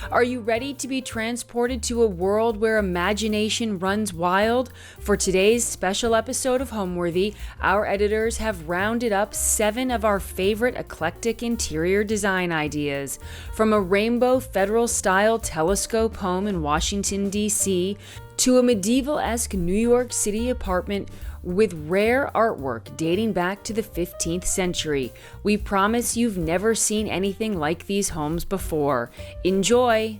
Are you ready to be transported to a world where imagination runs wild? For today's special episode of Homeworthy, our editors have rounded up 7 of our favorite eclectic interior design ideas. From a rainbow federal-style telescope home in Washington, D.C., to a medieval-esque New York City apartment with rare artwork dating back to the 15th century. We promise you've never seen anything like these homes before. Enjoy!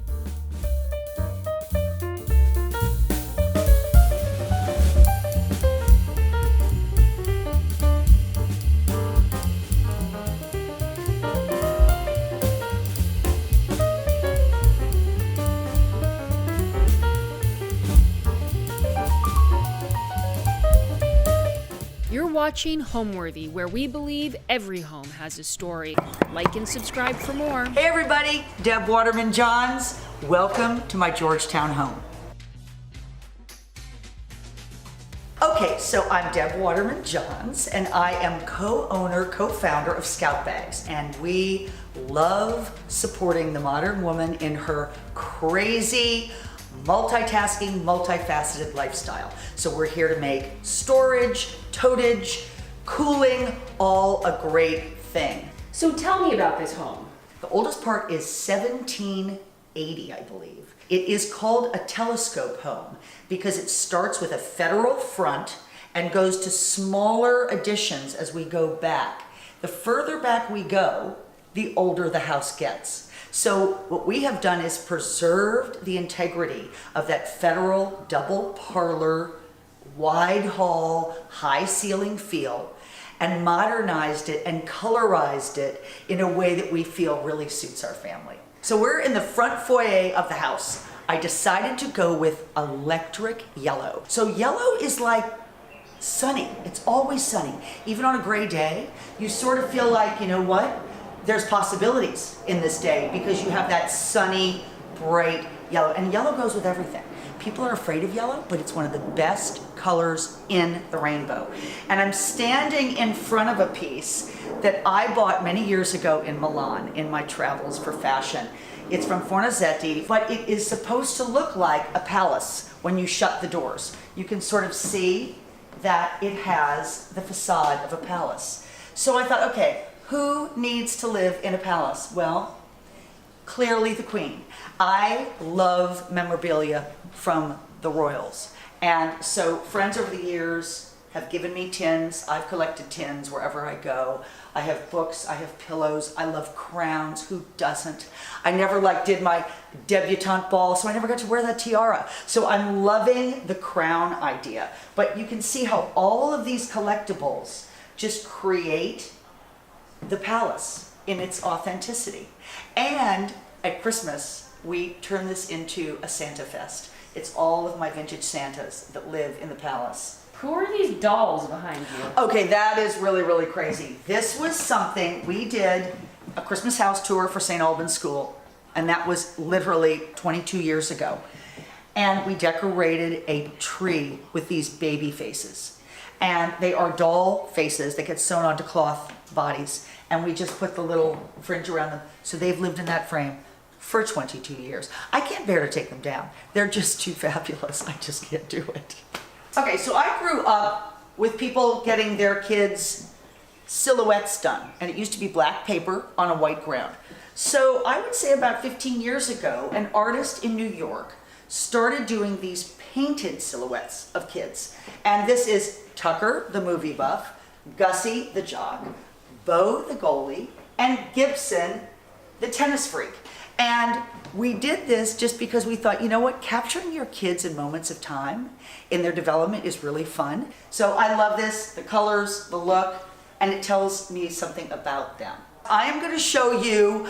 You're watching Homeworthy, where we believe every home has a story. Like and subscribe for more. Hey everybody, Deb Waterman-Johns. Welcome to my Georgetown home. Okay, so I'm Deb Waterman-Johns, and I am co-owner, co-founder of Scout Bags, and we love supporting the modern woman in her crazy, multitasking, multifaceted lifestyle. So we're here to make storage, totage, cooling, all a great thing. So tell me about this home. The oldest part is 1780, I believe. It is called a telescope home because it starts with a federal front and goes to smaller additions as we go back. The further back we go, the older the house gets. So what we have done is preserved the integrity of that federal double parlor, wide hall, high ceiling feel, and modernized it and colorized it in a way that we feel really suits our family. So we're in the front foyer of the house. I decided to go with electric yellow. So yellow is like sunny. It's always sunny. Even on a gray day, you sort of feel like, you know what? There's possibilities in this day because you have that sunny, bright yellow. And yellow goes with everything. People are afraid of yellow, but it's one of the best colors in the rainbow. And I'm standing in front of a piece that I bought many years ago in Milan in my travels for fashion. It's from Fornasetti, but it is supposed to look like a palace when you shut the doors. You can sort of see that it has the facade of a palace. So I thought, okay, who needs to live in a palace? Well, clearly the Queen. I love memorabilia from the royals. And so friends over the years have given me tins. I've collected tins wherever I go. I have books, I have pillows, I love crowns. Who doesn't? I never did my debutante ball, so I never got to wear that tiara. So I'm loving the crown idea. But you can see how all of these collectibles just create the palace in its authenticity. And at Christmas, we turn this into a Santa Fest. It's all of my vintage Santas that live in the palace. Who are these dolls behind you? Okay, that is really, really crazy. This was something we did a Christmas house tour for St. Albans School, and that was literally 22 years ago. And we decorated a tree with these baby faces. And they are doll faces that get sewn onto cloth bodies, and we just put the little fringe around them. So they've lived in that frame for 22 years. I can't bear to take them down. They're just too fabulous. I just can't do it. Okay, so I grew up with people getting their kids silhouettes done, and it used to be black paper on a white ground. So I would say about 15 years ago, an artist in New York started doing these painted silhouettes of kids. And this is Tucker, the movie buff, Gussie, the jock, Bo, the goalie, and Gibson, the tennis freak. And we did this just because we thought, you know what, capturing your kids in moments of time in their development is really fun. So I love this, the colors, the look, and it tells me something about them. I am going to show you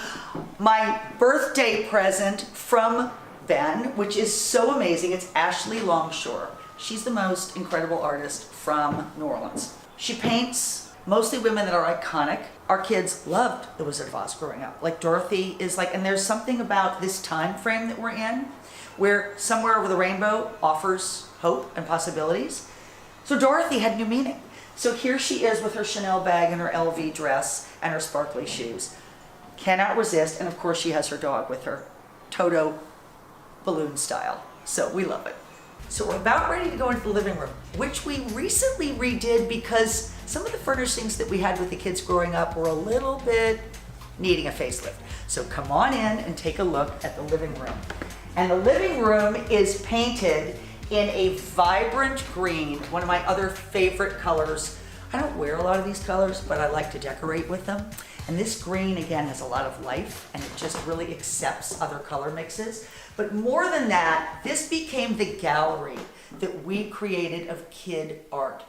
my birthday present from Ben, which is so amazing. It's Ashley Longshore. She's the most incredible artist from New Orleans. She paints mostly women that are iconic. Our kids loved The Wizard of Oz growing up. Like Dorothy is like, and there's something about this time frame that we're in where somewhere over the rainbow offers hope and possibilities. So Dorothy had new meaning. So here she is with her Chanel bag and her LV dress and her sparkly shoes. Cannot resist, and of course she has her dog with her. Toto balloon style. So we love it. So we're about ready to go into the living room, which we recently redid because some of the furnishings that we had with the kids growing up were a little bit needing a facelift. So come on in and take a look at the living room. And the living room is painted in a vibrant green, one of my other favorite colors. I don't wear a lot of these colors, but I like to decorate with them. And this green, again, has a lot of life, and it just really accepts other color mixes. But more than that, this became the gallery that we created of kid art.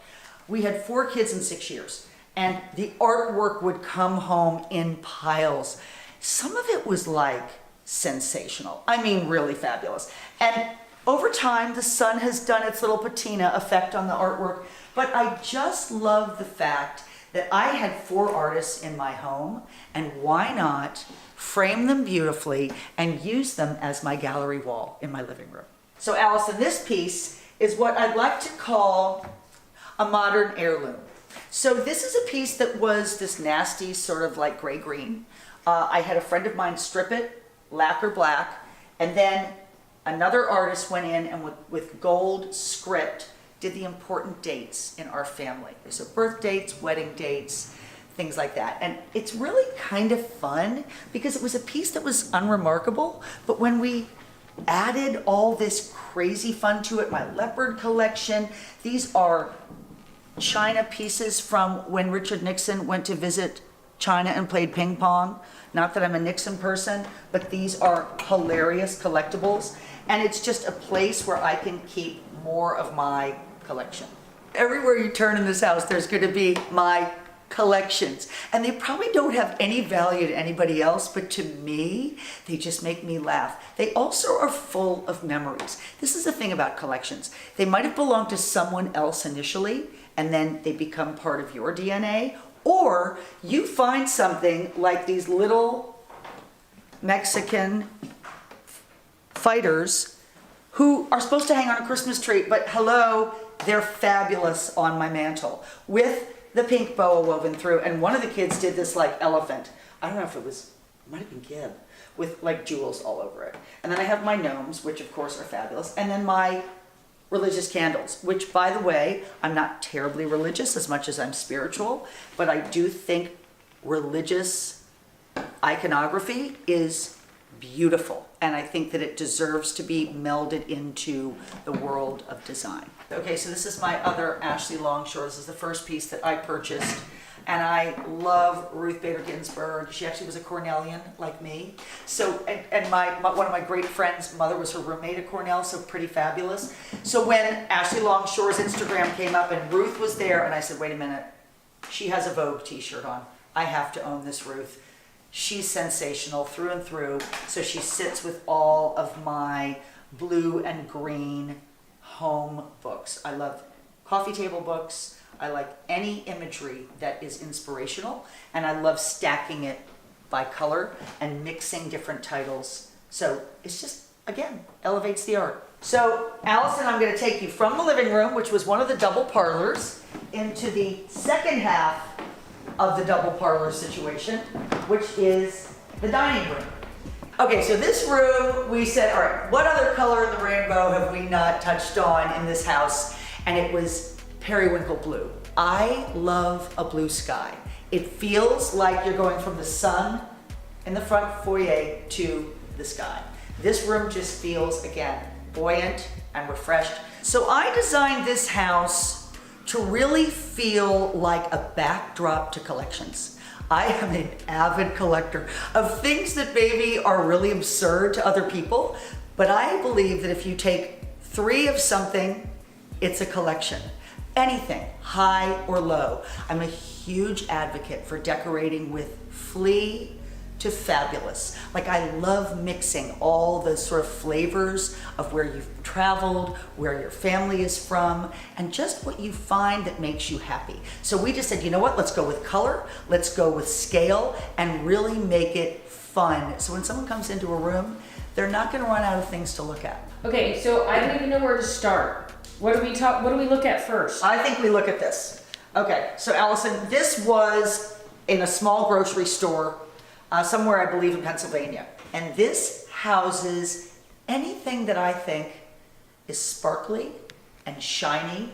We had 4 kids in 6 years, and the artwork would come home in piles. Some of it was like sensational. I mean, really fabulous. And over time, the sun has done its little patina effect on the artwork, but I just love the fact that I had 4 artists in my home, and why not frame them beautifully and use them as my gallery wall in my living room. So Allison, this piece is what I'd like to call a modern heirloom. So this is a piece that was this nasty sort of like gray-green. I had a friend of mine strip it, lacquer black, and then another artist went in and with gold script did the important dates in our family. So birth dates, wedding dates, things like that. And it's really kind of fun because it was a piece that was unremarkable, but when we added all this crazy fun to it, my leopard collection, these are China pieces from when Richard Nixon went to visit China and played ping pong. Not that I'm a Nixon person, but these are hilarious collectibles. And it's just a place where I can keep more of my collection. Everywhere you turn in this house, there's going to be my collections. And they probably don't have any value to anybody else, but to me, they just make me laugh. They also are full of memories. This is the thing about collections. They might have belonged to someone else initially, and then they become part of your DNA, or you find something like these little Mexican fighters who are supposed to hang on a Christmas tree, but hello, they're fabulous on my mantle with the pink boa woven through. And one of the kids did this like elephant. I don't know if it might have been Gib, with like jewels all over it. And then I have my gnomes, which of course are fabulous. And then my religious candles, which by the way, I'm not terribly religious as much as I'm spiritual, but I do think religious iconography is beautiful, and I think that it deserves to be melded into the world of design. Okay, so this is my other Ashley Longshore. This is the first piece that I purchased, and I love Ruth Bader Ginsburg. She actually was a Cornellian like me. So, and one of my great friends' mother was her roommate at Cornell, so pretty fabulous. So when Ashley Longshore's Instagram came up and Ruth was there, and I said, wait a minute, she has a Vogue t-shirt on. I have to own this Ruth. She's sensational through and through. So she sits with all of my blue and green home books. I love coffee table books. I like any imagery that is inspirational, and I love stacking it by color and mixing different titles. So it's just, again, elevates the art. So Allison, I'm going to take you from the living room, which was one of the double parlors, into the second half of the double parlor situation, which is the dining room. Okay, so this room, we said, all right, what other color in the rainbow have we not touched on in this house? And it was periwinkle blue. I love a blue sky. It feels like you're going from the sun in the front foyer to the sky. This room just feels, again, buoyant and refreshed. So I designed this house to really feel like a backdrop to collections. I am an avid collector of things that maybe are really absurd to other people, but I believe that if you take 3 of something, it's a collection. Anything, high or low. I'm a huge advocate for decorating with flea to fabulous. Like, I love mixing all the sort of flavors of where you've traveled, where your family is from, and just what you find that makes you happy. So we just said, you know what, let's go with color, let's go with scale, and really make it fun. So when someone comes into a room, they're not gonna run out of things to look at. Okay, so I don't even know where to start. What do we look at first? I think we look at this. Okay, so Allison, this was in a small grocery store somewhere, I believe, in Pennsylvania. And this houses, anything that I think is sparkly and shiny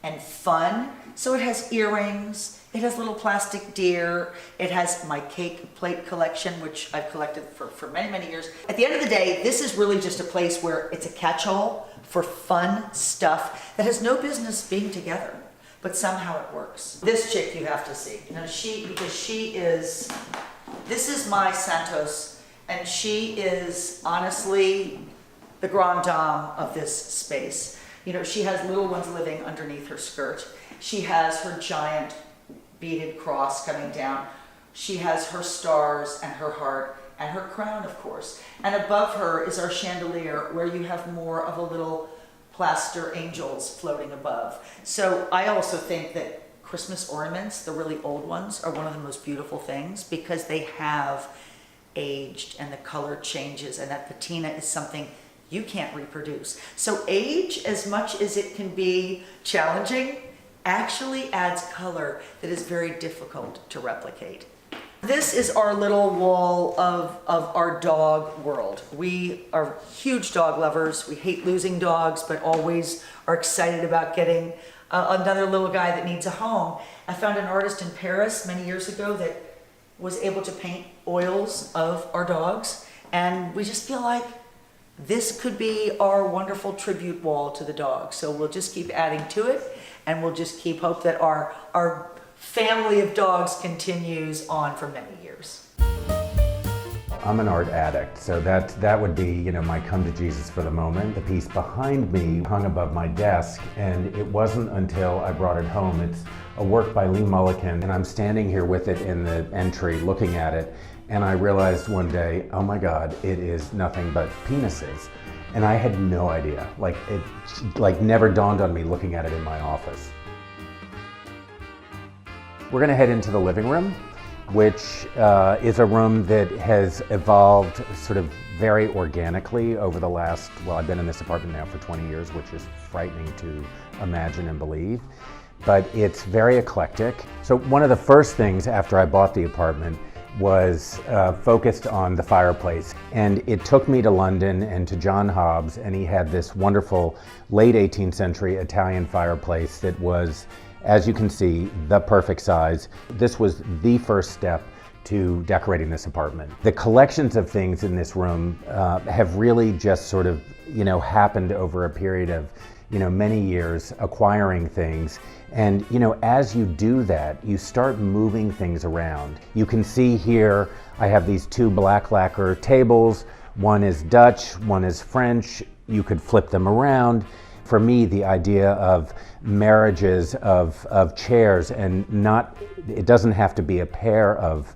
and fun. So it has earrings, it has little plastic deer, it has my cake plate collection, which I've collected for many, many years. At the end of the day, this is really just a place where it's a catch-all for fun stuff that has no business being together, but somehow it works. This chick you have to see. You know, this is my Santos, and she is honestly the grande dame of this space. You know, she has little ones living underneath her skirt. She has her giant beaded cross coming down. She has her stars and her heart and her crown, of course. And above her is our chandelier, where you have more of a little plaster angels floating above. So I also think that Christmas ornaments, the really old ones, are one of the most beautiful things because they have aged and the color changes, and that patina is something you can't reproduce. So age, as much as it can be challenging, actually adds color that is very difficult to replicate. This is our little wall of our dog world. We are huge dog lovers. We hate losing dogs, but always are excited about getting another little guy that needs a home. I found an artist in Paris many years ago that was able to paint oils of our dogs, and we just feel like this could be our wonderful tribute wall to the dog. So we'll just keep adding to it, and we'll just keep hope that our family of dogs continues on for many years. I'm an art addict, so that would be, you know, my come to Jesus for the moment. The piece behind me hung above my desk, and it wasn't until I brought it home. It's a work by Lee Mulliken, and I'm standing here with it in the entry looking at it, and I realized one day, oh my God, it is nothing but penises. And I had no idea. It never dawned on me looking at it in my office. We're gonna head into the living room, which is a room that has evolved sort of very organically over the last, well, I've been in this apartment now for 20 years, which is frightening to imagine and believe, but it's very eclectic. So one of the first things after I bought the apartment was focused on the fireplace. And it took me to London and to John Hobbs, and he had this wonderful late 18th century Italian fireplace that was, as you can see, the perfect size. This was the first step to decorating this apartment. The collections of things in this room have really just sort of, you know, happened over a period of, you know, many years, acquiring things. And, you know, as you do that, you start moving things around. You can see here, I have these two black lacquer tables. One is Dutch, one is French. You could flip them around. For me, the idea of marriages of chairs, and not, it doesn't have to be a pair of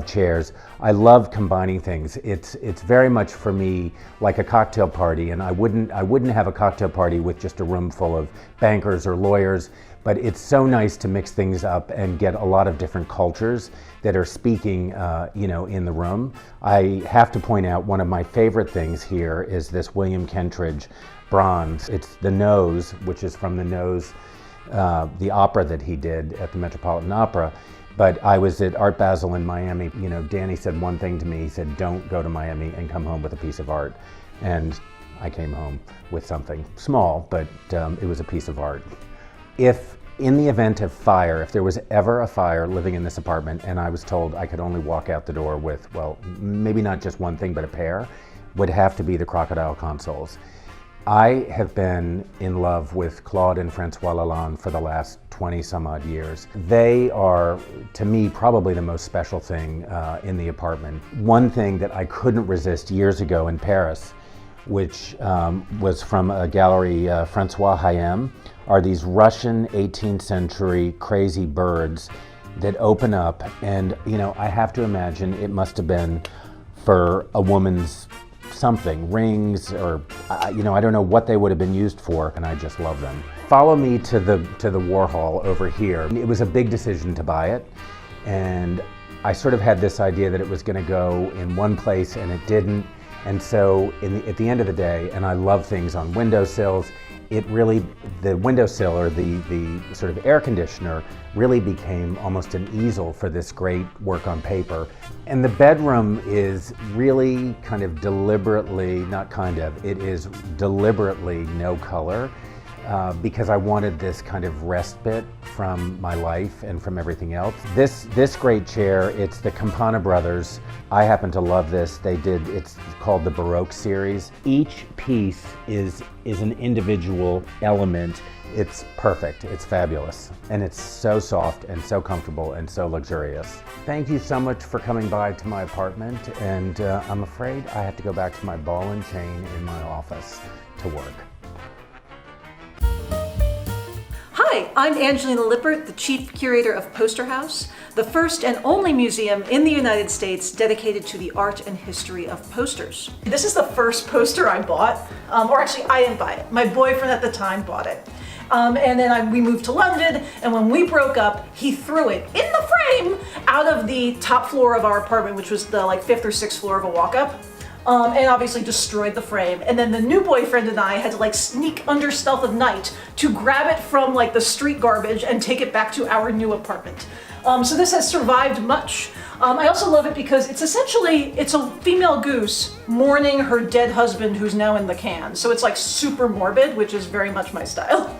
chairs. I love combining things. It's very much for me like a cocktail party, and I wouldn't have a cocktail party with just a room full of bankers or lawyers, but it's so nice to mix things up and get a lot of different cultures that are speaking, you know, in the room. I have to point out one of my favorite things here is this William Kentridge bronze. It's the Nose, which is from the Nose, the opera that he did at the Metropolitan Opera. But I was at Art Basel in Miami. You know, Danny said one thing to me. He said, don't go to Miami and come home with a piece of art. And I came home with something small, but it was a piece of art. If in the event of fire, if there was ever a fire living in this apartment and I was told I could only walk out the door with, well, maybe not just one thing, but a pair, would have to be the crocodile consoles. I have been in love with Claude and Francois Lalande for the last 20 some odd years. They are, to me, probably the most special thing in the apartment. One thing that I couldn't resist years ago in Paris, which was from a gallery, Francois Hayem, are these Russian 18th century crazy birds that open up, and, you know, I have to imagine it must have been for a woman's something, rings, or you know, I don't know what they would have been used for, and I just love them. Follow me to the Warhol over here. It was a big decision to buy it, and I sort of had this idea that it was going to go in one place, and it didn't. And so at the end of the day, and I love things on windowsills, the windowsill or the sort of air conditioner really became almost an easel for this great work on paper. And the bedroom is really kind of deliberately, it is deliberately no color. Because I wanted this kind of respite from my life and from everything else. This great chair, it's the Campana Brothers. I happen to love this. It's called the Baroque series. Each piece is an individual element. It's perfect, it's fabulous. And it's so soft and so comfortable and so luxurious. Thank you so much for coming by to my apartment. And I'm afraid I have to go back to my ball and chain in my office to work. Hi, I'm Angelina Lippert, the Chief Curator of Poster House, the first and only museum in the United States dedicated to the art and history of posters. This is the first poster I bought, or actually I didn't buy it. My boyfriend at the time bought it. And then we moved to London, and when we broke up, he threw it in the frame out of the top floor of our apartment, which was the fifth or sixth floor of a walk-up. And obviously destroyed the frame. And then the new boyfriend and I had to sneak under stealth of night to grab it from the street garbage and take it back to our new apartment. So this has survived much. I also love it because it's a female goose mourning her dead husband who's now in the can. So it's super morbid, which is very much my style.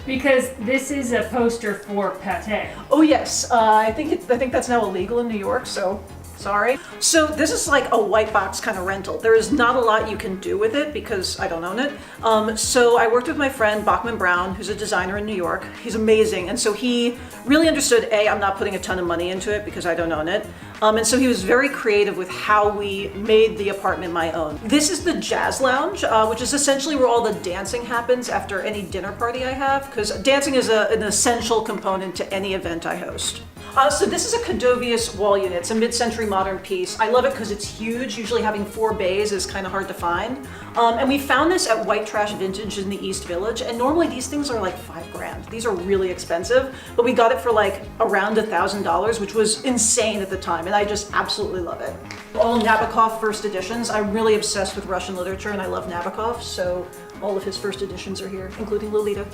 Because this is a poster for pate. Oh yes, I think that's now illegal in New York, so sorry. So this is a white box kind of rental. There is not a lot you can do with it because I don't own it. So I worked with my friend Bachman Brown, who's a designer in New York. He's amazing. And so he really understood, I'm not putting a ton of money into it because I don't own it. And so he was very creative with how we made the apartment my own. This is the Jazz Lounge, which is essentially where all the dancing happens after any dinner party I have, because dancing is an essential component to any event I host. So this is a Cadovius wall unit. It's a mid-century modern piece. I love it because it's huge. Usually having 4 bays is kind of hard to find. And we found this at White Trash Vintage in the East Village. And normally these things are $5 grand. These are really expensive, but we got it for around $1,000, which was insane at the time. And I just absolutely love it. All Nabokov first editions. I'm really obsessed with Russian literature and I love Nabokov. So all of his first editions are here, including Lolita.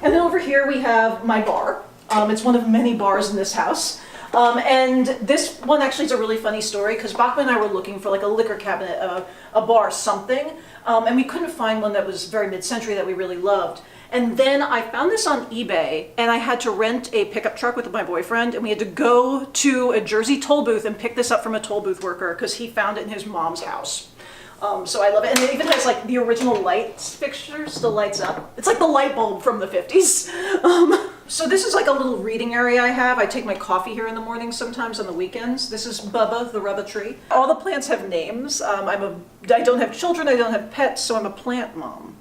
And then over here we have my bar. It's one of many bars in this house. And this one actually is a really funny story because Bachman and I were looking for a liquor cabinet, a bar, something. And we couldn't find one that was very mid-century that we really loved. And then I found this on eBay and I had to rent a pickup truck with my boyfriend and we had to go to a Jersey toll booth and pick this up from a toll booth worker because he found it in his mom's house. So I love it. And it even has the original lights fixtures still lights up. It's like the light bulb from the 50s. So this is a little reading area I have. I take my coffee here in the morning sometimes on the weekends. This is Bubba, the rubber tree. All the plants have names. I don't have children, I don't have pets, so I'm a plant mom.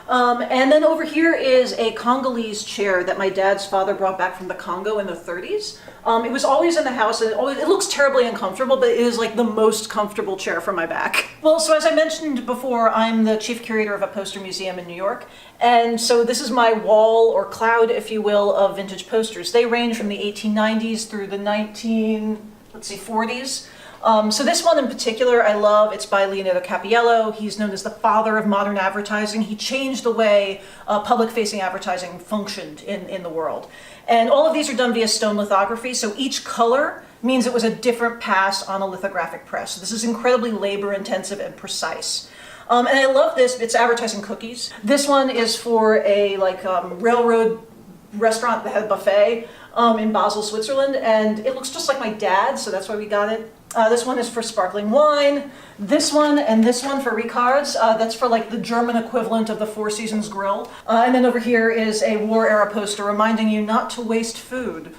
And then over here is a Congolese chair that my dad's father brought back from the Congo in the 30s. It was always in the house and it looks terribly uncomfortable, but it is the most comfortable chair for my back. Well, so as I mentioned before, I'm the chief curator of a poster museum in New York. And so this is my wall or cloud, if you will, of vintage posters. They range from the 1890s through the 40s. So this one in particular I love. It's by Leonardo Cappiello. He's known as the father of modern advertising. He changed the way public-facing advertising functioned in the world. And all of these are done via stone lithography, so each color means it was a different pass on a lithographic press. So this is incredibly labor-intensive and precise. And I love this. It's advertising cookies. This one is for a railroad restaurant that had a buffet in Basel, Switzerland, and it looks just like my dad, so that's why we got it. This one is for sparkling wine. This one and this one for Ricards. That's for the German equivalent of the Four Seasons Grill. And then over here is a war era poster reminding you not to waste food,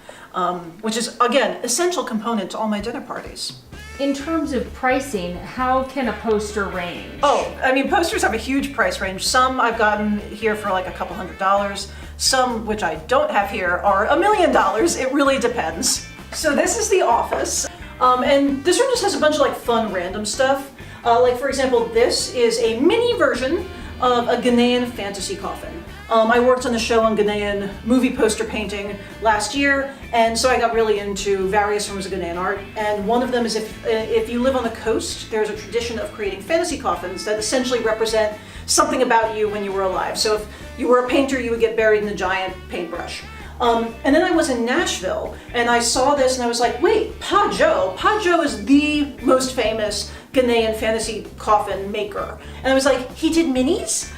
which is, again, essential component to all my dinner parties. In terms of pricing, how can a poster range? Oh, posters have a huge price range. Some I've gotten here for a couple $100. Some, which I don't have here, are $1 million. It really depends. So this is the office. And this room just has a bunch of fun random stuff. For example, this is a mini version of a Ghanaian fantasy coffin. I worked on a show on Ghanaian movie poster painting last year, and so I got really into various forms of Ghanaian art. And one of them is if you live on the coast, there's a tradition of creating fantasy coffins that essentially represent something about you when you were alive. So if you were a painter, you would get buried in a giant paintbrush. And then I was in Nashville, and I saw this, and I was like, wait, Pa Joe. Pa Joe is the most famous Ghanaian fantasy coffin maker. And I was like, he did minis?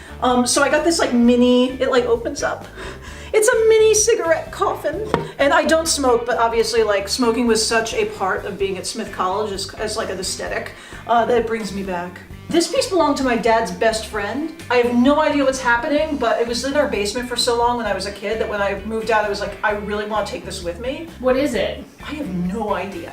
So I got this like mini, it like opens up. It's a mini cigarette coffin. And I don't smoke, but obviously like smoking was such a part of being at Smith College as like an aesthetic that it brings me back. This piece belonged to my dad's best friend. I have no idea what's happening, but it was in our basement for so long when I was a kid that when I moved out, I was like, I really want to take this with me. What is it? I have no idea.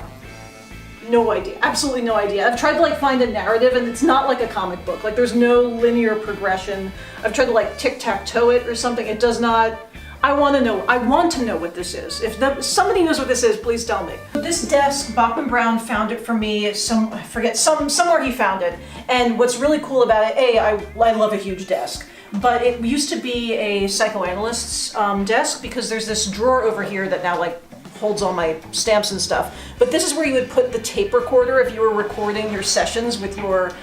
No idea. Absolutely no idea. I've tried to like find a narrative, and it's not like a comic book. Like there's no linear progression. I've tried to like tic-tac-toe it or something. It does not. I want to know what this is. If somebody knows what this is, please tell me. This desk, Bachman Brown found it for me. Somewhere he found it. And what's really cool about it, I love a huge desk. But it used to be a psychoanalyst's desk because there's this drawer over here that now like holds all my stamps and stuff. But this is where you would put the tape recorder if you were recording your sessions with your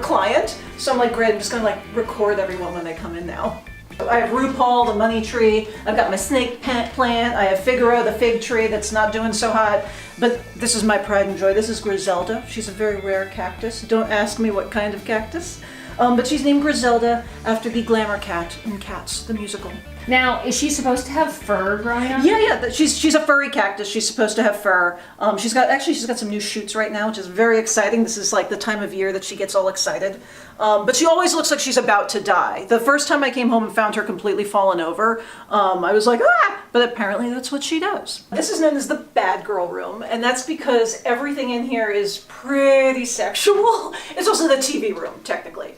client. So I'm like, great, I'm just gonna like record everyone when they come in now. I have RuPaul, the money tree, I've got my snake plant, I have Figaro, the fig tree that's not doing so hot. But this is my pride and joy. This is Griselda. She's a very rare cactus. Don't ask me what kind of cactus. But she's named Griselda after the glamour cat in Cats, the musical. Now, is she supposed to have fur growing on? Yeah. She's a furry cactus. She's supposed to have fur. She's got some new shoots right now, which is very exciting. This is like the time of year that she gets all excited. But she always looks like she's about to die. The first time I came home and found her completely fallen over, I was like, ah! But apparently that's what she does. This is known as the bad girl room, and that's because everything in here is pretty sexual. It's also the TV room, technically.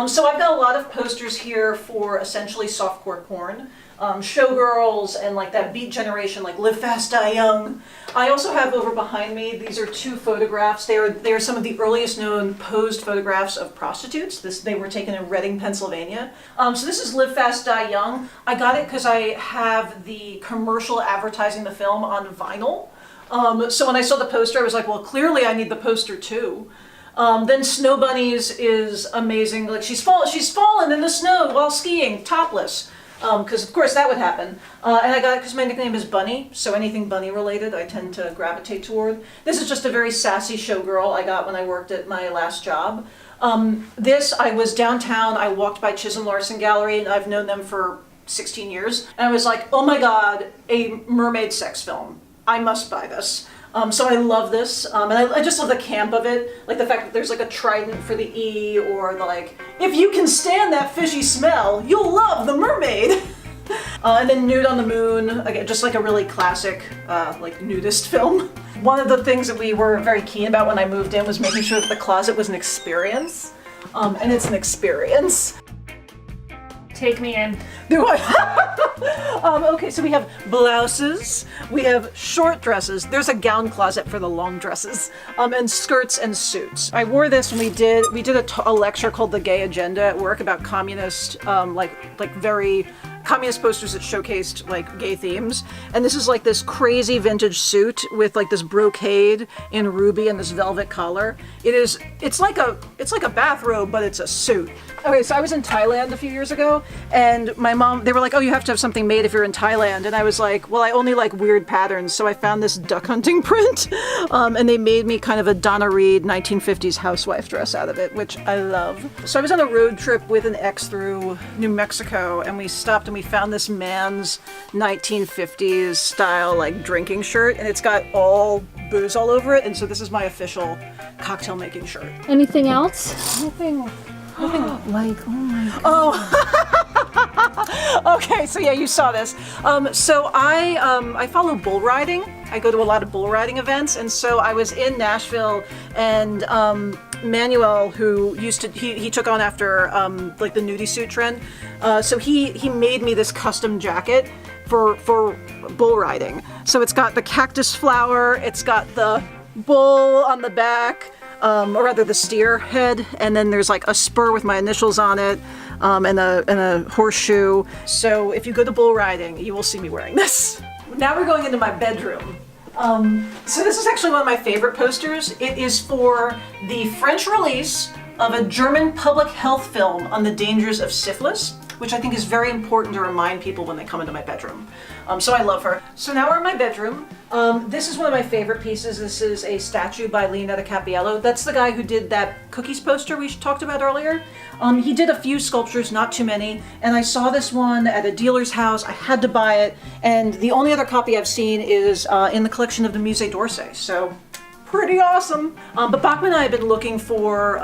So I've got a lot of posters here for essentially softcore porn. Showgirls and like that Beat Generation, like Live Fast, Die Young. I also have over behind me, these are two photographs. They are some of the earliest known posed photographs of prostitutes. They were taken in Reading, Pennsylvania. So this is Live Fast, Die Young. I got it because I have the commercial advertising the film on vinyl. So when I saw the poster, I was like, well, clearly I need the poster too. Then Snow Bunnies is amazing. Like she's fallen in the snow while skiing, topless. Because of course that would happen. And I got it because my nickname is Bunny, so anything bunny related I tend to gravitate toward. This is just a very sassy showgirl I got when I worked at my last job. I was downtown, I walked by Chisholm Larson Gallery, and I've known them for 16 years. And I was like, oh my god, a mermaid sex film. I must buy this. So I love this, and I just love the camp of it, like the fact that there's like a trident for the E, or the like, if you can stand that fishy smell, you'll love the mermaid. And then Nude on the Moon, again, just like a really classic, like nudist film. One of the things that we were very keen about when I moved in was making sure that the closet was an experience, and it's an experience. Take me in. Do I? Okay, so we have blouses, we have short dresses, there's a gown closet for the long dresses, and skirts and suits. I wore this when we did a lecture called The Gay Agenda at work about communist, like very communist posters that showcased like gay themes. And this is like this crazy vintage suit with like this brocade in ruby and this velvet collar. It's like a bathrobe, but it's a suit. Okay, so I was in Thailand a few years ago, and my mom, they were like, oh, you have to have something made if you're in Thailand. And I was like, well, I only like weird patterns. So I found this duck hunting print, and they made me kind of a Donna Reed 1950s housewife dress out of it, which I love. So I was on a road trip with an ex through New Mexico, and we stopped and we found this man's 1950s style like drinking shirt, and it's got all booze all over it. And so this is my official cocktail making shirt. Anything else? Nothing like, oh my god. Oh, okay, so yeah, you saw this. So I follow bull riding. I go to a lot of bull riding events, and so I was in Nashville, and Manuel, who he took on after like the nudie suit trend. So he made me this custom jacket for bull riding. So it's got the cactus flower, it's got the bull on the back. or rather the steer head, and then there's like a spur with my initials on it, and a horseshoe. So if you go to bull riding, you will see me wearing this. Now we're going into my bedroom. So this is actually one of my favorite posters. It is for the French release of a German public health film on the dangers of syphilis, which I think is very important to remind people when they come into my bedroom. So I love her. So now we're in my bedroom. This is one of my favorite pieces. This is a statue by Leonardo Cappiello. That's the guy who did that cookies poster we talked about earlier. He did a few sculptures, not too many, and I saw this one at a dealer's house. I had to buy it, and the only other copy I've seen is in the collection of the Musée d'Orsay, so pretty awesome. But Bachman and I have been looking for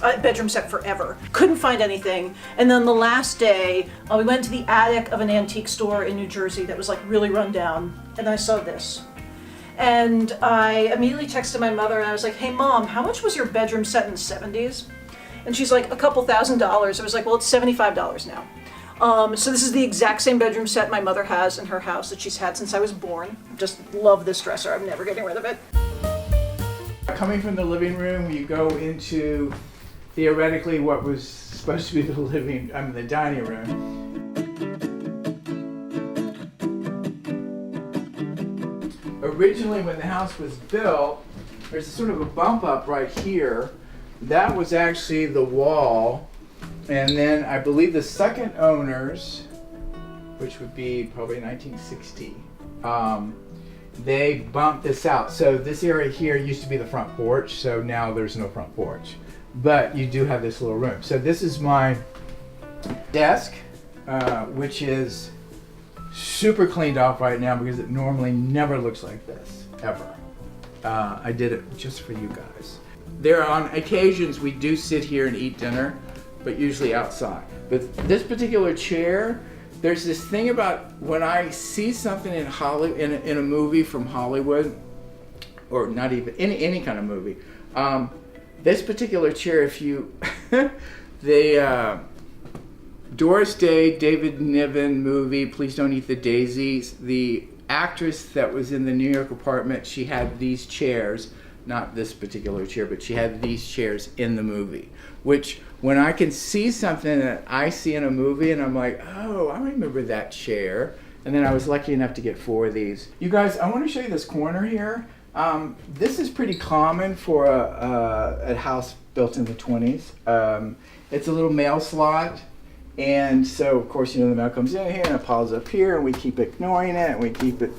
a bedroom set forever. Couldn't find anything. And then the last day, we went to the attic of an antique store in New Jersey that was like really run down, and I saw this. And I immediately texted my mother and I was like, hey mom, how much was your bedroom set in the 70s? And she's like, a couple $1,000. I was like, well, it's $75 now. So this is the exact same bedroom set my mother has in her house that she's had since I was born. Just love this dresser. I'm never getting rid of it. Coming from the living room, you go into theoretically what was supposed to be the dining room. Originally, when the house was built, there's sort of a bump up right here. That was actually the wall, and then I believe the second owners, which would be probably 1960, they bumped this out. So this area here used to be the front porch, so now there's no front porch. But you do have this little room. So this is my desk, which is super cleaned off right now because it normally never looks like this, ever. I did it just for you guys. There are on occasions we do sit here and eat dinner, but usually outside. But this particular chair, there's this thing about when I see something in Hollywood, in a movie from Hollywood, or not even any kind of movie, this particular chair, if you, Doris Day, David Niven movie, Please Don't Eat the Daisies, the actress that was in the New York apartment, she had these chairs, not this particular chair, but she had these chairs in the movie, which when I can see something that I see in a movie and I'm like, oh, I remember that chair. And then I was lucky enough to get 4 of these. You guys, I want to show you this corner here. This is pretty common for a house built in the 20s. It's a little mail slot, and so of course, the mail comes in here and it piles up here, and we keep ignoring it, and we keep it,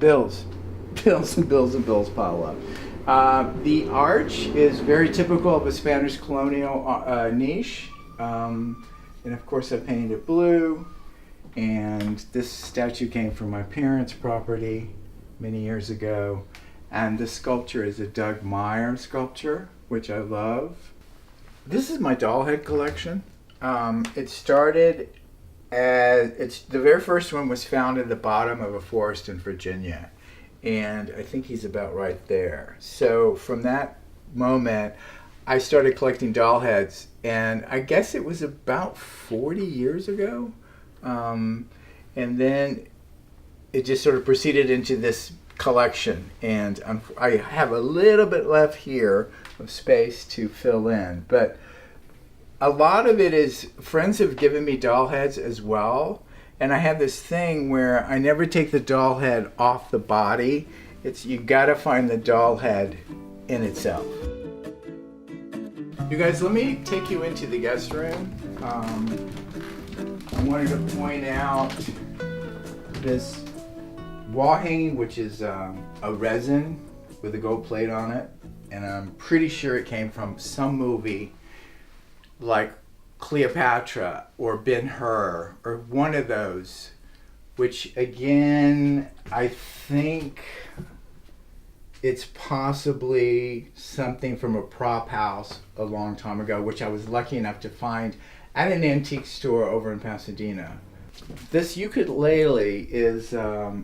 bills and bills and bills pile up. The arch is very typical of a Spanish colonial niche, and of course I painted it blue, and this statue came from my parents' property many years ago. And this sculpture is a Doug Meyer sculpture, which I love. This is my doll head collection. It started as, the very first one was found at the bottom of a forest in Virginia. And I think he's about right there. So from that moment, I started collecting doll heads. And I guess it was about 40 years ago. And then it just sort of proceeded into this collection, and I have a little bit left here of space to fill in, but a lot of it is friends have given me doll heads as well, and I have this thing where I never take the doll head off the body. It's you gotta find the doll head in itself. You guys, let me take you into the guest room. I wanted to point out this wall hanging, which is a resin with a gold plate on it, and I'm pretty sure it came from some movie like Cleopatra or Ben-Hur or one of those, which again, I think it's possibly something from a prop house a long time ago, which I was lucky enough to find at an antique store over in Pasadena. This ukulele is,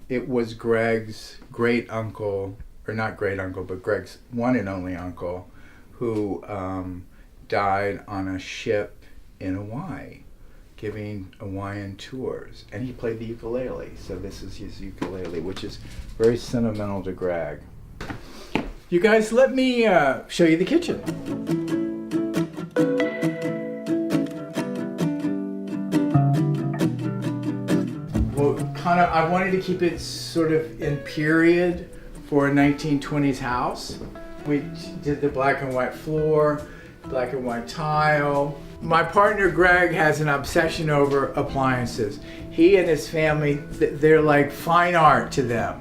it was Greg's great uncle, or not great uncle, but Greg's one and only uncle, who died on a ship in Hawaii, giving Hawaiian tours. And he played the ukulele, so this is his ukulele, which is very sentimental to Greg. You guys, let me show you the kitchen. Well, I wanted to keep it sort of in period for a 1920s house. We did the black and white floor, black and white tile. My partner Greg has an obsession over appliances. He and his family, they're like fine art to them,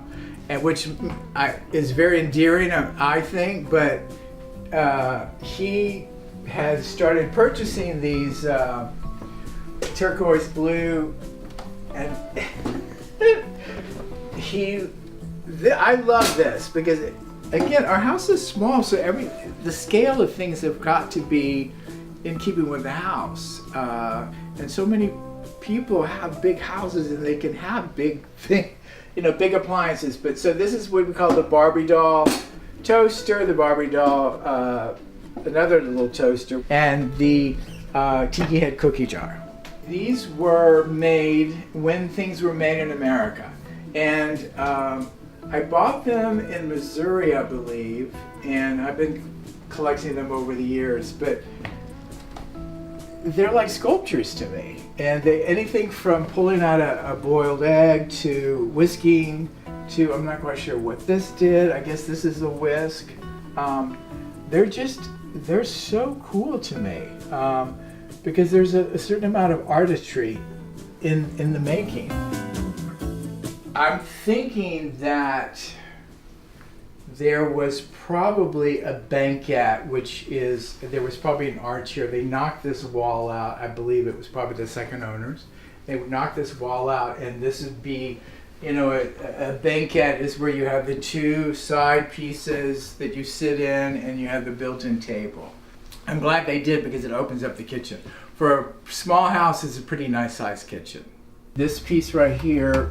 and which is very endearing, I think, but he has started purchasing these turquoise blue, and I love this because, again, our house is small, so the scale of things have got to be in keeping with the house. And so many people have big houses and they can have big appliances. But so this is what we call the Barbie doll toaster, the Barbie doll, another little toaster, and the tiki head cookie jar. These were made when things were made in America. And I bought them in Missouri, I believe, and I've been collecting them over the years, but they're like sculptures to me. And anything from pulling out a boiled egg to whisking to, I'm not quite sure what this did. I guess this is a whisk. They're so cool to me because there's a certain amount of artistry in the making. I'm thinking that there was probably a banquette, there was probably an arch here. They knocked this wall out. I believe it was probably the second owners. They would knock this wall out, and this would be, a banquette is where you have the two side pieces that you sit in, and you have the built-in table. I'm glad they did because it opens up the kitchen. For a small house, it's a pretty nice sized kitchen. This piece right here,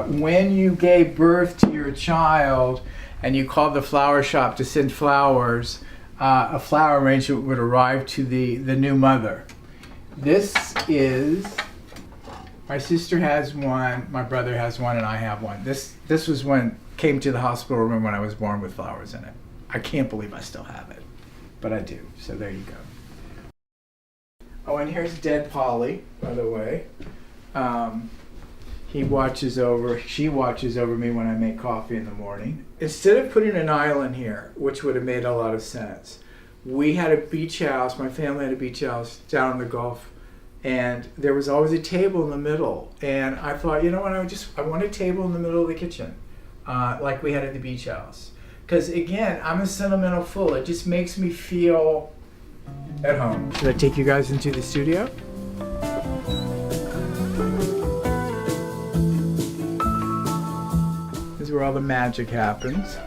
when you gave birth to your child and you called the flower shop to send flowers, a flower arrangement would arrive to the new mother. This is, my sister has one, my brother has one, and I have one. This was one, came to the hospital room when I was born with flowers in it. I can't believe I still have it, but I do, so there you go. Oh, and here's Dead Polly, by the way. She watches over me when I make coffee in the morning. Instead of putting an island here, which would have made a lot of sense, we had a beach house, my family had a beach house down in the Gulf, and there was always a table in the middle. And I thought, you know what, I want a table in the middle of the kitchen, like we had at the beach house. Because again, I'm a sentimental fool. It just makes me feel at home. Should I take you guys into the studio? This is where all the magic happens.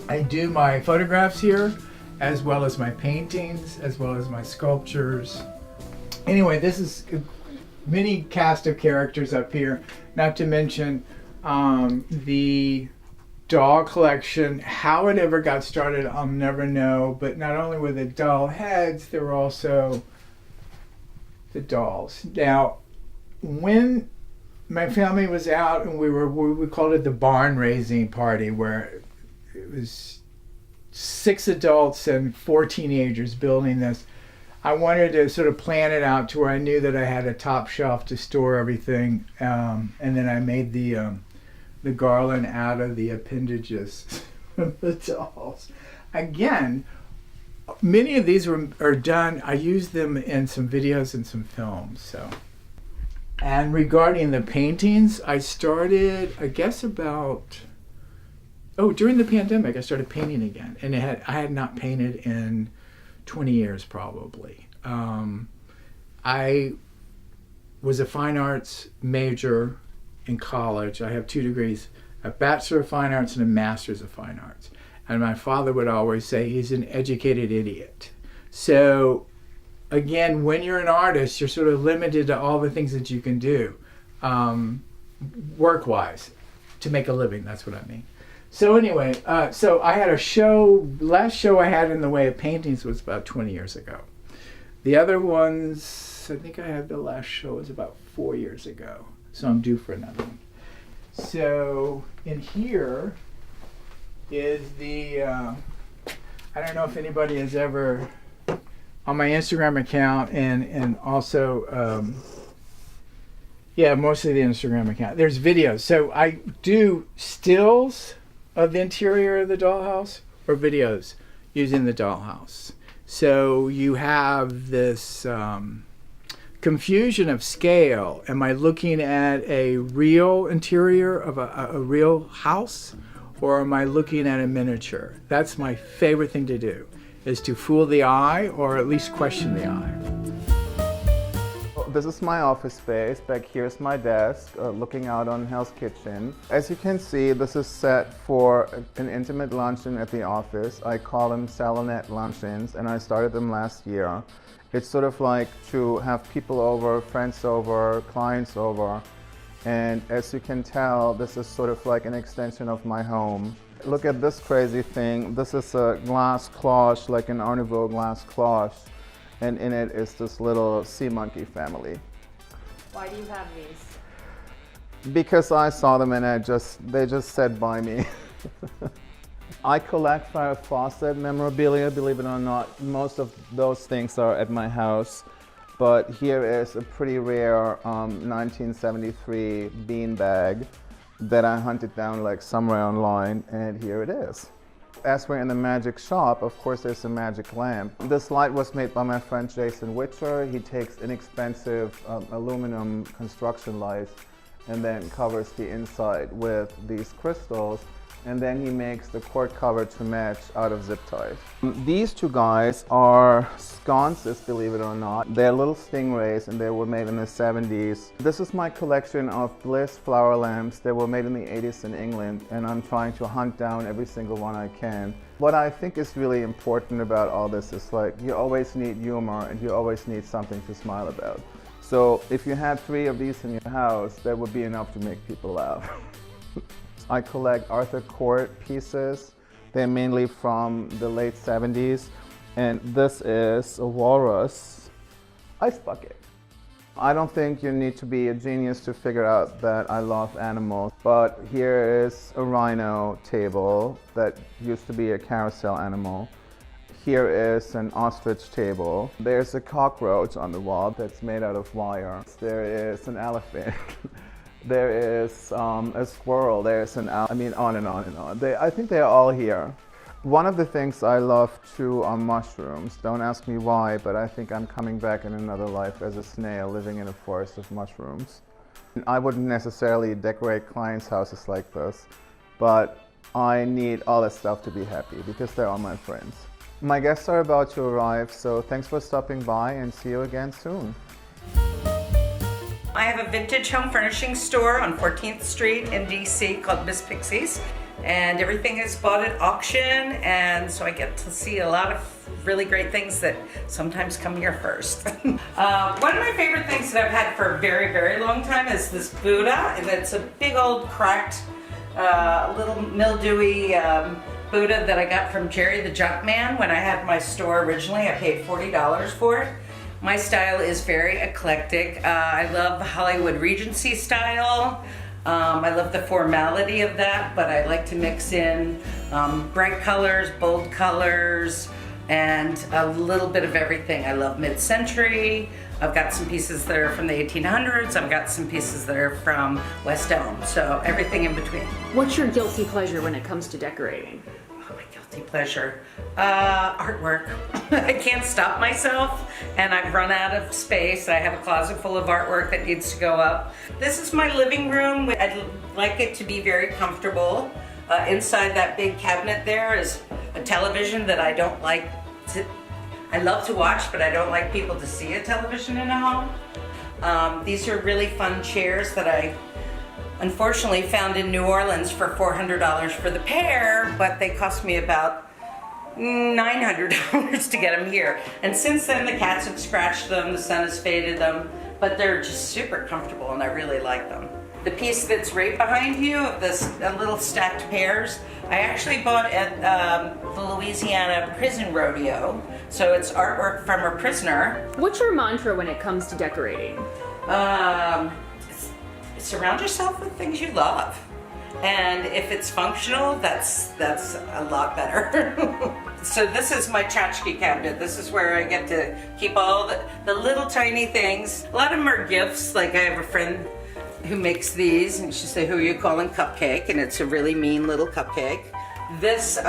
I do my photographs here, as well as my paintings, as well as my sculptures. Anyway, this is a mini cast of characters up here, not to mention the doll collection. How it ever got started, I'll never know, but not only were the doll heads, there were also the dolls. Now, when my family was out and we called it the barn raising party, where it was 6 adults and 4 teenagers building this. I wanted to sort of plan it out to where I knew that I had a top shelf to store everything, and then I made the garland out of the appendages of the dolls. Again, many of these are done. I used them in some videos and some films. So, and regarding the paintings, I started, I guess during the pandemic, I started painting again, and I had not painted in 20 years probably. I was a fine arts major in college. I have 2 degrees, a Bachelor of Fine Arts and a Master's of Fine Arts. And my father would always say he's an educated idiot. So again, when you're an artist, you're sort of limited to all the things that you can do, work-wise, to make a living, that's what I mean. So anyway, so I had a show, last show I had in the way of paintings was about 20 years ago. The other ones, I think I had the last show was about 4 years ago. So I'm due for another one. So in here, is the, I don't know if anybody has ever, on my Instagram account and also, mostly the Instagram account, there's videos. So I do stills of the interior of the dollhouse or videos using the dollhouse. So you have this confusion of scale. Am I looking at a real interior of a real house, or am I looking at a miniature? That's my favorite thing to do, is to fool the eye or at least question the eye. This is my office space. Back here is my desk, looking out on Hell's Kitchen. As you can see, this is set for an intimate luncheon at the office. I call them Salonette luncheons, and I started them last year. It's sort of like to have people over, friends over, clients over. And as you can tell, this is sort of like an extension of my home. Look at this crazy thing. This is a glass cloche, like an Art Nouveau glass cloche. And in it is this little sea monkey family. Why do you have these? Because I saw them and they just sat by me. I collect Farrah Fawcett memorabilia, believe it or not. Most of those things are at my house. But here is a pretty rare 1973 bean bag that I hunted down like somewhere online, and here it is. As we're in the magic shop, of course there's a magic lamp. This light was made by my friend Jason Witcher. He takes inexpensive aluminum construction lights and then covers the inside with these crystals, and then he makes the cord cover to match out of zip ties. These two guys are sconces, believe it or not. They're little stingrays, and they were made in the 70s. This is my collection of Bliss flower lamps. They were made in the 80s in England, and I'm trying to hunt down every single one I can. What I think is really important about all this is, like, you always need humor and you always need something to smile about. So if you had 3 of these in your house, that would be enough to make people laugh. I collect Arthur Court pieces. They're mainly from the late 70s. And this is a walrus ice bucket. I don't think you need to be a genius to figure out that I love animals. But here is a rhino table that used to be a carousel animal. Here is an ostrich table. There's a cockroach on the wall that's made out of wire. There is an elephant. There is a squirrel, there's an owl, I mean, on and on and on. I think they're all here. One of the things I love too are mushrooms. Don't ask me why, but I think I'm coming back in another life as a snail living in a forest of mushrooms. I wouldn't necessarily decorate clients' houses like this, but I need all this stuff to be happy because they're all my friends. My guests are about to arrive, so thanks for stopping by and see you again soon. I have a vintage home furnishing store on 14th Street in DC called Miss Pixie's, and everything is bought at auction, and so I get to see a lot of really great things that sometimes come here first. One of my favorite things that I've had for a very, very long time is this Buddha, and it's a big old cracked, little mildewy Buddha that I got from Jerry the Junkman when I had my store originally. I paid $40 for it. My style is very eclectic. I love the Hollywood Regency style. I love the formality of that, but I like to mix in bright colors, bold colors, and a little bit of everything. I love mid-century. I've got some pieces that are from the 1800s. I've got some pieces that are from West Elm, so everything in between. What's your guilty pleasure when it comes to decorating? Oh, my guilty pleasure. Artwork. I can't stop myself, and I've run out of space. I have a closet full of artwork that needs to go up. This is my living room. I'd like it to be very comfortable. Inside that big cabinet there is a television that I don't like to, I love to watch, but I don't like people to see a television in a home. These are really fun chairs that I unfortunately found in New Orleans for $400 for the pair, but they cost me about $900 to get them here. And since then the cats have scratched them, the sun has faded them, but they're just super comfortable and I really like them. The piece that's right behind you of this little stacked pears, I actually bought at the Louisiana Prison Rodeo. So it's artwork from a prisoner. What's your mantra when it comes to decorating? Surround yourself with things you love. And if it's functional, that's a lot better. So this is my tchotchke cabinet. This is where I get to keep all the little tiny things. A lot of them are gifts. Like I have a friend who makes these, and she said, "Who are you calling Cupcake?" And it's a really mean little cupcake. This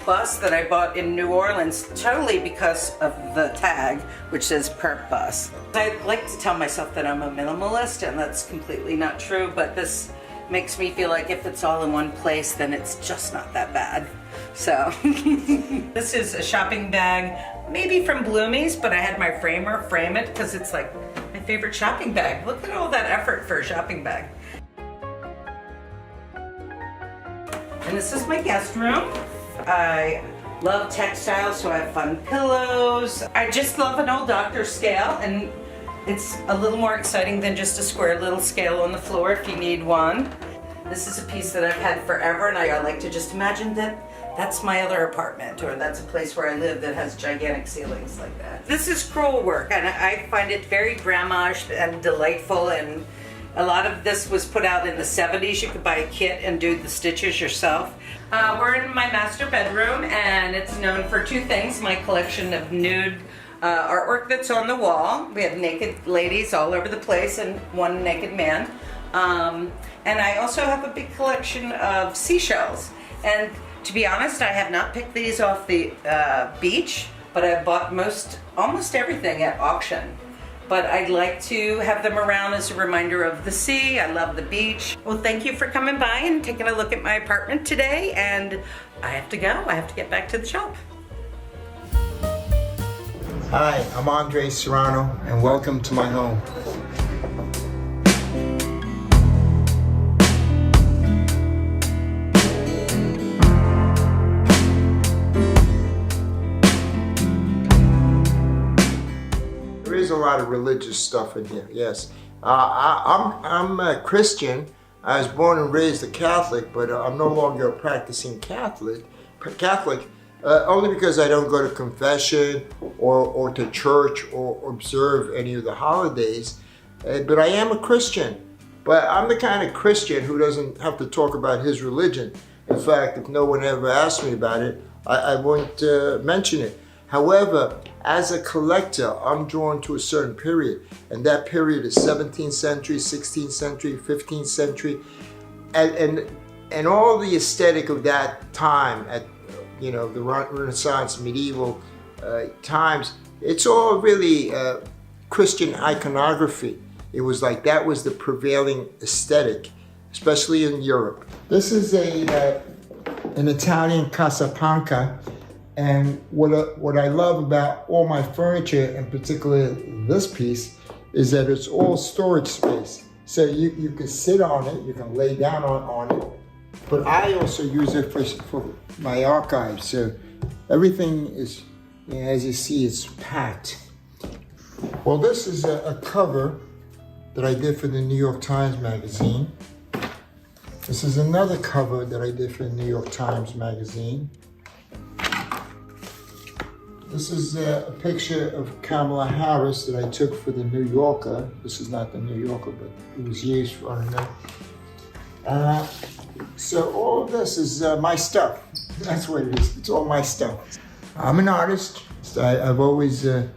bus that I bought in New Orleans, totally because of the tag, which says Perp Bus. I like to tell myself that I'm a minimalist, and that's completely not true, but this makes me feel like if it's all in one place, then it's just not that bad. So, this is a shopping bag, maybe from Bloomie's, but I had my framer frame it because it's like my favorite shopping bag. Look at all that effort for a shopping bag. And this is my guest room. I love textiles, so I have fun pillows. I just love an old doctor's scale, and it's a little more exciting than just a square little scale on the floor if you need one. This is a piece that I've had forever, and I like to just imagine that that's my other apartment, or that's a place where I live that has gigantic ceilings like that. This is scroll work, and I find it very grandmage and delightful, and a lot of this was put out in the 70s. You could buy a kit and do the stitches yourself. We're in my master bedroom, and it's known for two things: my collection of nude artwork that's on the wall. We have naked ladies all over the place and one naked man. And I also have a big collection of seashells. And to be honest, I have not picked these off the beach, but I bought almost everything at auction. But I'd like to have them around as a reminder of the sea. I love the beach. Well, thank you for coming by and taking a look at my apartment today. And I have to go. I have to get back to the shop. Hi, I'm Andre Serrano, and welcome to my home. There is a lot of religious stuff in here, yes. I'm a Christian. I was born and raised a Catholic, but I'm no longer a practicing Catholic. Only because I don't go to confession or to church or observe any of the holidays. But I am a Christian. But I'm the kind of Christian who doesn't have to talk about his religion. In fact, if no one ever asked me about it, I won't mention it. However, as a collector, I'm drawn to a certain period. And that period is 17th century, 16th century, 15th century. And all the aesthetic of that time, at the Renaissance, medieval times, it's all really Christian iconography. It was like that was the prevailing aesthetic, especially in Europe. This is an Italian Casablanca, and what I love about all my furniture, in particular this piece, is that it's all storage space. So you can sit on it, you can lay down on it, but I also use it for my archive. So everything is, as you see, it's packed. Well, this is a cover that I did for the New York Times Magazine. This is another cover that I did for the New York Times Magazine. This is a picture of Kamala Harris that I took for the New Yorker. This is not the New Yorker, but it was used for her. So all of this is my stuff. That's what it is. It's all my stuff. I'm an artist. I've always, been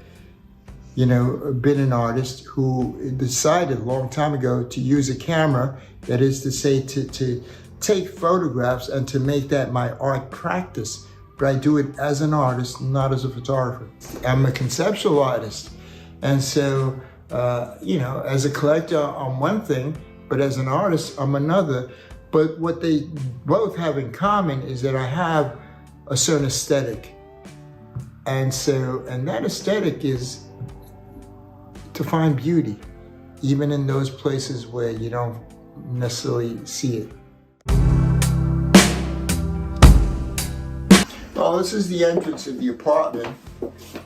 an artist who decided a long time ago to use a camera. That is to say, to take photographs and to make that my art practice. But I do it as an artist, not as a photographer. I'm a conceptual artist. And so, as a collector, I'm one thing, but as an artist, I'm another. But what they both have in common is that I have a certain aesthetic. And that aesthetic is to find beauty, even in those places where you don't necessarily see it. Well, this is the entrance of the apartment.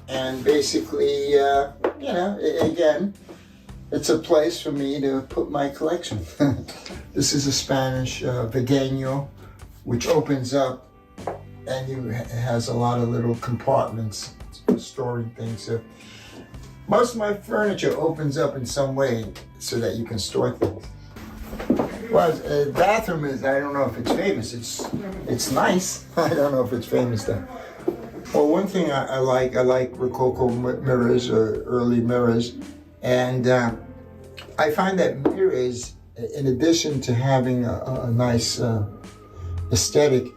And basically, again, it's a place for me to put my collection. This is a Spanish Vegueño, which opens up and it has a lot of little compartments for storing things. So most of my furniture opens up in some way so that you can store things. Well, bathroom is, I don't know if it's famous. It's nice. I don't know if it's famous though. Well, one thing I like Rococo mirrors or early mirrors. And I find that mirrors, in addition to having a nice aesthetic,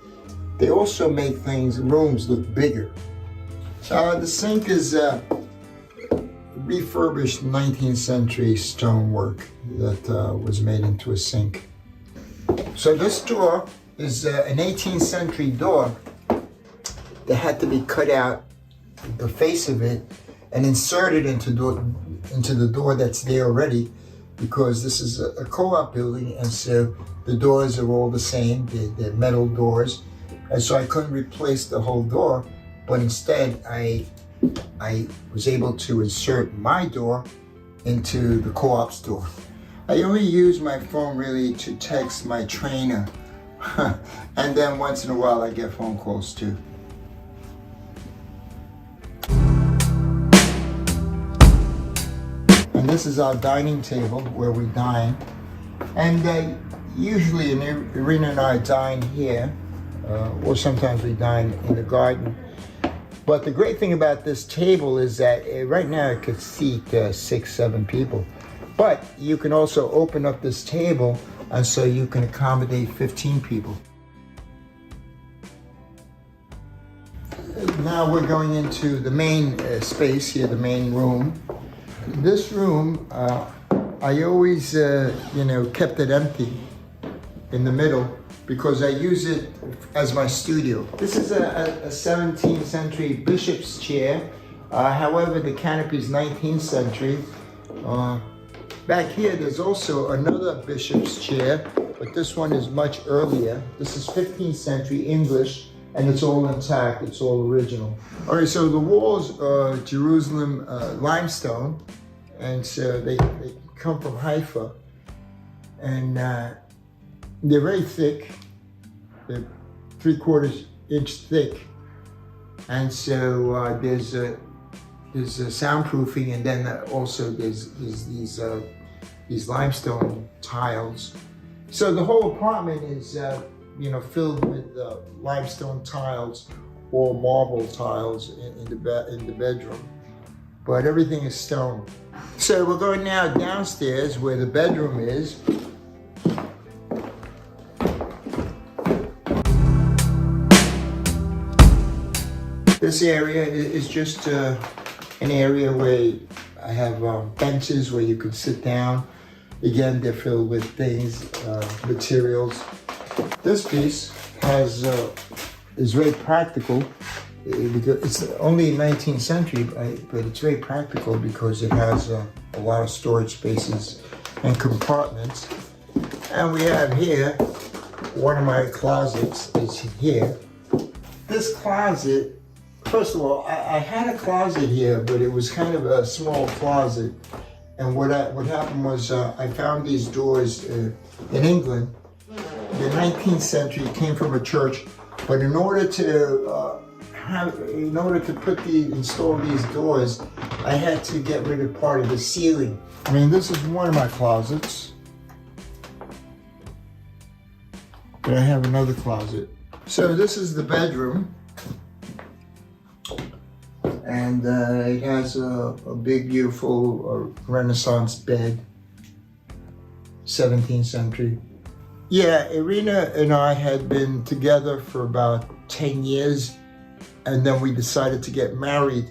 they also make rooms look bigger. The sink is refurbished 19th century stonework that was made into a sink. So this door is an 18th century door that had to be cut out, the face of it, and inserted into the door that's there already, because this is a co-op building, and so the doors are all the same, they're metal doors, and so I couldn't replace the whole door, but instead I was able to insert my door into the co-op's door. I only use my phone really to text my trainer, and then once in a while I get phone calls too. And this is our dining table where we dine, and usually Irina and I dine here, or sometimes we dine in the garden. But the great thing about this table is that right now it could seat 6-7 people. But you can also open up this table, and so you can accommodate 15 people. Now we're going into the main space here, the main room. This room, I always, kept it empty in the middle, because I use it as my studio. This is a 17th century bishop's chair. However, the canopy is 19th century. Back here, there's also another bishop's chair, but this one is much earlier. This is 15th century English, and it's all intact, it's all original. All right, so the walls are Jerusalem limestone, and so they come from Haifa, and they're very thick. They're 3/4 inch thick, and so there's a soundproofing, and then also there's these limestone tiles. So the whole apartment is filled with limestone tiles or marble tiles in the bedroom, but everything is stone. So we're going now downstairs where the bedroom is. This area is just an area where I have benches where you can sit down. Again, they're filled with things, materials. This piece is very practical, because it's only 19th century, but it's very practical because it has a lot of storage spaces and compartments. And we have here, one of my closets is here. This closet, first of all, I had a closet here, but it was kind of a small closet. And what happened was I found these doors in England. The 19th century came from a church, but in order to install these doors, I had to get rid of part of the ceiling. I mean, this is one of my closets, but I have another closet. So this is the bedroom, and it has a big, beautiful Renaissance bed, 17th century. Yeah, Irina and I had been together for about 10 years, and then we decided to get married.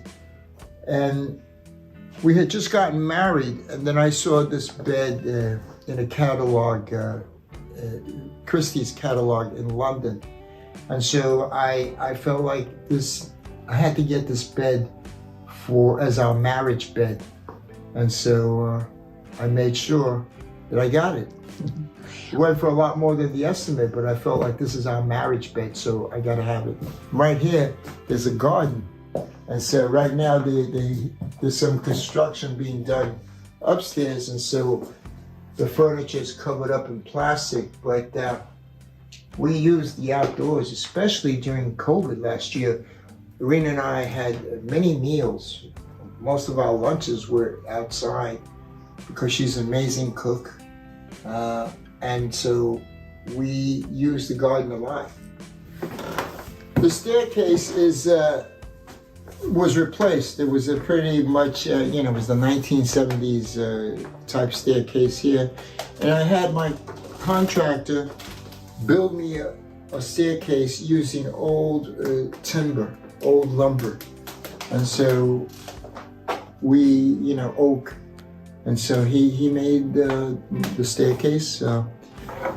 And we had just gotten married, and then I saw this bed in a catalog, Christie's catalog in London. And so I felt like I had to get this bed as our marriage bed. And so I made sure that I got it. It went for a lot more than the estimate, but I felt like this is our marriage bed, so I gotta have it. Right here, there's a garden. And so right now there's some construction being done upstairs, and so the furniture is covered up in plastic, but we used the outdoors, especially during COVID last year. Irina and I had many meals. Most of our lunches were outside because she's an amazing cook. and so we use the garden a lot. The staircase was replaced. It was a pretty much, it was the 1970s type staircase here. And I had my contractor build me a staircase using old timber, old lumber. And so we, oak. And so he made the staircase.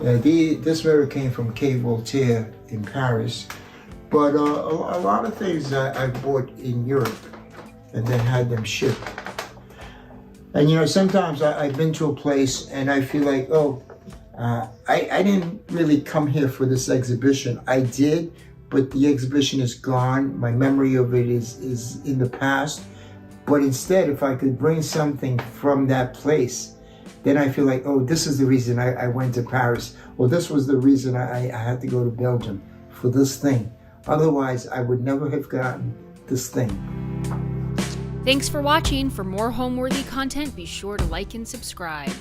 This mirror came from Quai Voltaire in Paris. But a lot of things I bought in Europe and then had them shipped. And sometimes I've been to a place and I feel like, I didn't really come here for this exhibition. I did, but the exhibition is gone. My memory of it is in the past. But instead, if I could bring something from that place, then I feel like, this is the reason I went to Paris. Or this was the reason I had to go to Belgium for this thing. Otherwise, I would never have gotten this thing. Thanks for watching. For more Homeworthy content, be sure to like and subscribe.